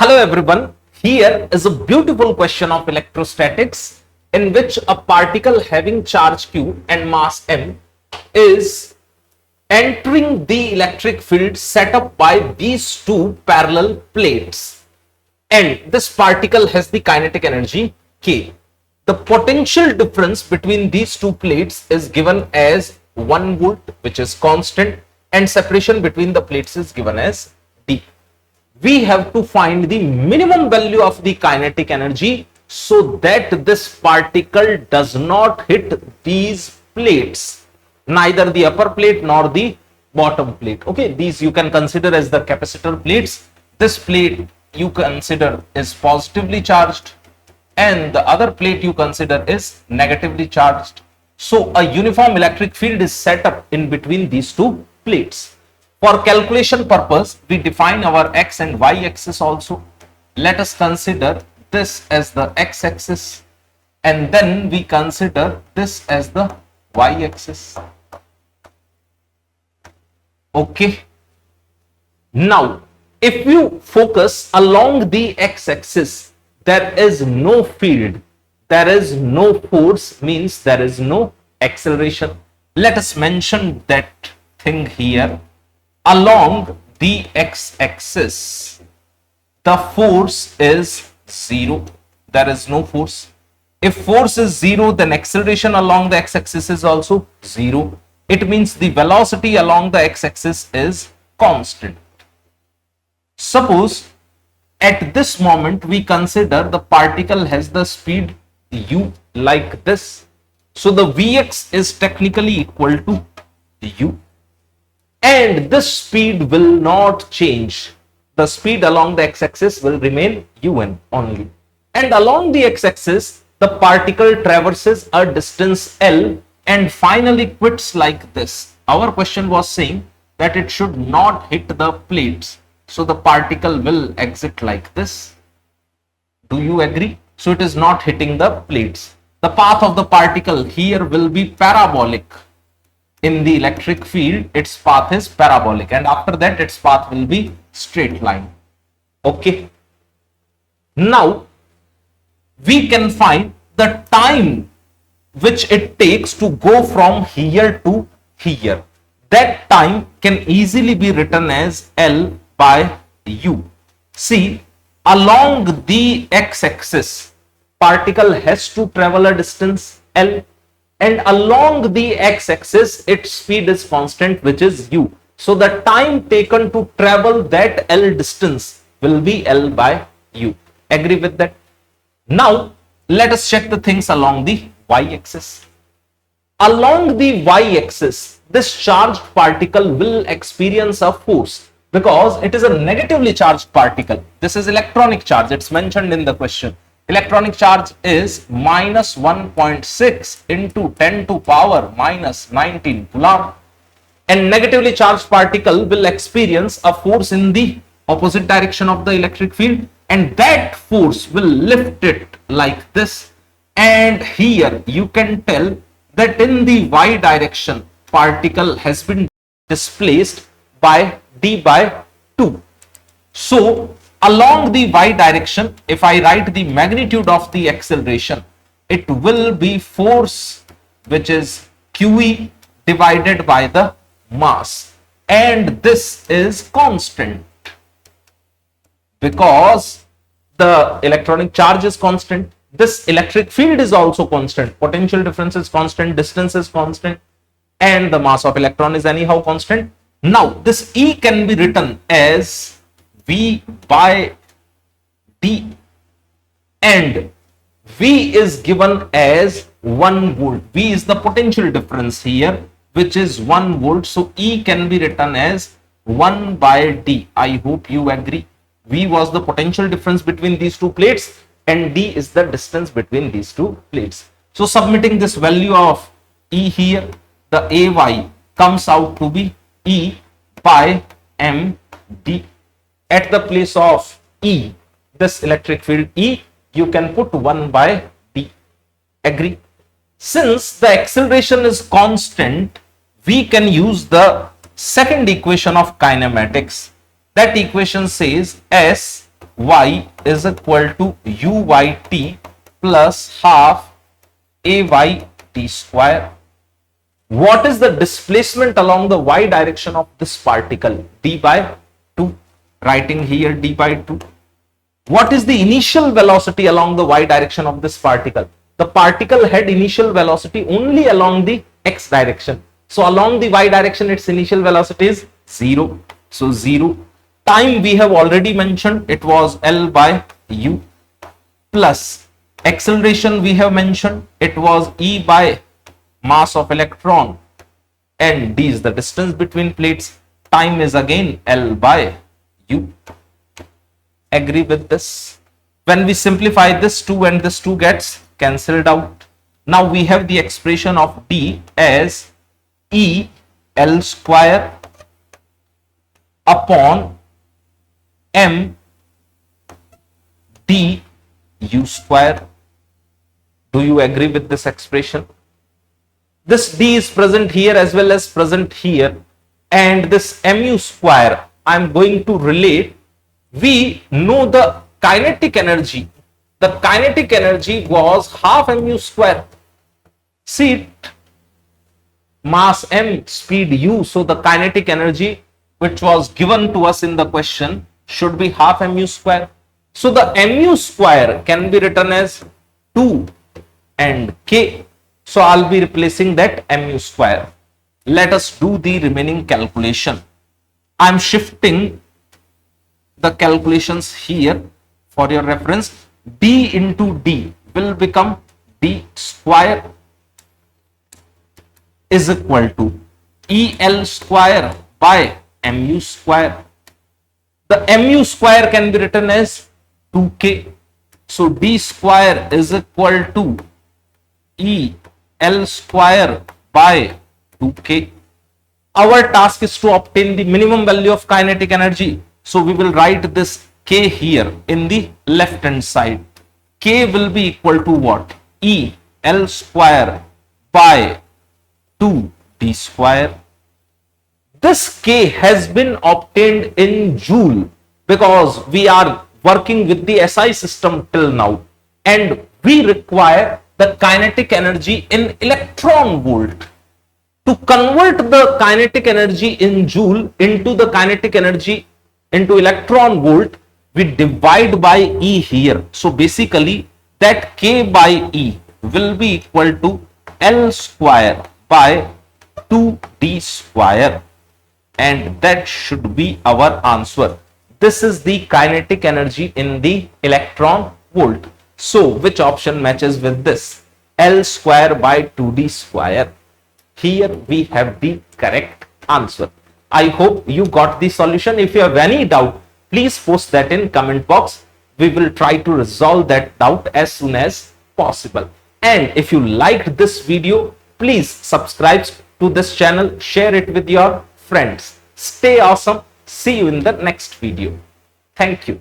Hello everyone. Here is a beautiful question of electrostatics in which a particle having charge q and mass m is entering the electric field set up by these two parallel plates, and this particle has the kinetic energy k. The potential difference between these two plates is given as 1 volt, which is constant, and separation between the plates is given as d. We have to find the minimum value of the kinetic energy so that this particle does not hit these plates, neither the upper plate nor the bottom plate. Okay, these you can consider as the capacitor plates. This plate you consider is positively charged and the other plate you consider is negatively charged. So a uniform electric field is set up in between these two plates. For calculation purpose, we define our x and y axis also. Let us consider this as the x axis and then we consider this as the y axis. Okay. Now, if you focus along the x axis, there is no field, there is no force, means there is no acceleration. Let us mention that thing here. Along the x-axis, the force is 0. There is no force. If force is 0, then acceleration along the x-axis is also 0. It means the velocity along the x-axis is constant. Suppose at this moment we consider the particle has the speed u like this. So the Vx is technically equal to u. And this speed will not change. The speed along the x-axis will remain un only. And along the x-axis, the particle traverses a distance L and finally quits like this. Our question was saying that it should not hit the plates. So the particle will exit like this. Do you agree? So it is not hitting the plates. The path of the particle here will be parabolic. In the electric field, its path is parabolic, and after that its path will be straight line. Okay. Now we can find the time which it takes to go from here to here. That time can easily be written as L by u. See, along the x-axis, particle has to travel a distance L. And along the x-axis, its speed is constant, which is u. So the time taken to travel that L distance will be L by u. Agree with that? Now, let us check the things along the y-axis. Along the y-axis, this charged particle will experience a force because it is a negatively charged particle. This is electronic charge. It's mentioned in the question. Electronic charge is minus 1.6 into 10 to power minus 19 coulomb, and negatively charged particle will experience a force in the opposite direction of the electric field, and that force will lift it like this. And here you can tell that in the y direction, particle has been displaced by d by 2. So along the y direction, if I write the magnitude of the acceleration, it will be force which is QE divided by the mass, and this is constant because the electronic charge is constant. This electric field is also constant. Potential difference is constant, distance is constant, and the mass of electron is anyhow constant. Now this E can be written as V by D, and V is given as 1 volt. V is the potential difference here, which is 1 volt. So E can be written as 1 by D. I hope you agree. V was the potential difference between these two plates and D is the distance between these two plates. So submitting this value of E here, the AY comes out to be E by MD. At the place of E, this electric field E, you can put 1 by D. Agree? Since the acceleration is constant, we can use the second equation of kinematics. That equation says S y is equal to uyt plus half ayt square. What is the displacement along the y direction of this particle? D by 2. Writing here D by 2. What is the initial velocity along the y direction of this particle? The particle had initial velocity only along the x direction. So along the y direction, its initial velocity is 0. So 0. Time we have already mentioned, it was L by U, plus acceleration we have mentioned, it was E by mass of electron, and D is the distance between plates. Time is again L by U. Agree with this? When we simplify this 2 and this 2 gets cancelled out. Now we have the expression of D as E L square upon M D U square. Do you agree with this expression? This D is present here as well as present here, and this mu square I am going to relate. We know the kinetic energy. The kinetic energy was half mu square. See it, mass m, speed u. So the kinetic energy which was given to us in the question should be half mu square. So the mu square can be written as 2 and k. So I'll be replacing that mu square. Let us do the remaining calculation. I'm shifting the calculations here for your reference. D into D will become D square is equal to EL square by mu square. The mu square can be written as 2k. So D square is equal to EL square by 2k. Our task is to obtain the minimum value of kinetic energy. So we will write this k here in the left hand side. K will be equal to what? EL square by 2d square. This k has been obtained in joule because we are working with the SI system till now, and we require the kinetic energy in electron volt. To convert the kinetic energy in joule into the kinetic energy into electron volt, we divide by E here. So basically that k by E will be equal to L square by 2d square, and that should be our answer. This is the kinetic energy in the electron volt. So which option matches with this? L square by 2d square. Here we have the correct answer. I hope you got the solution. If you have any doubt, please post that in comment box. We will try to resolve that doubt as soon as possible. And if you liked this video, please subscribe to this channel, share it with your friends. Stay awesome. See you in the next video. Thank you.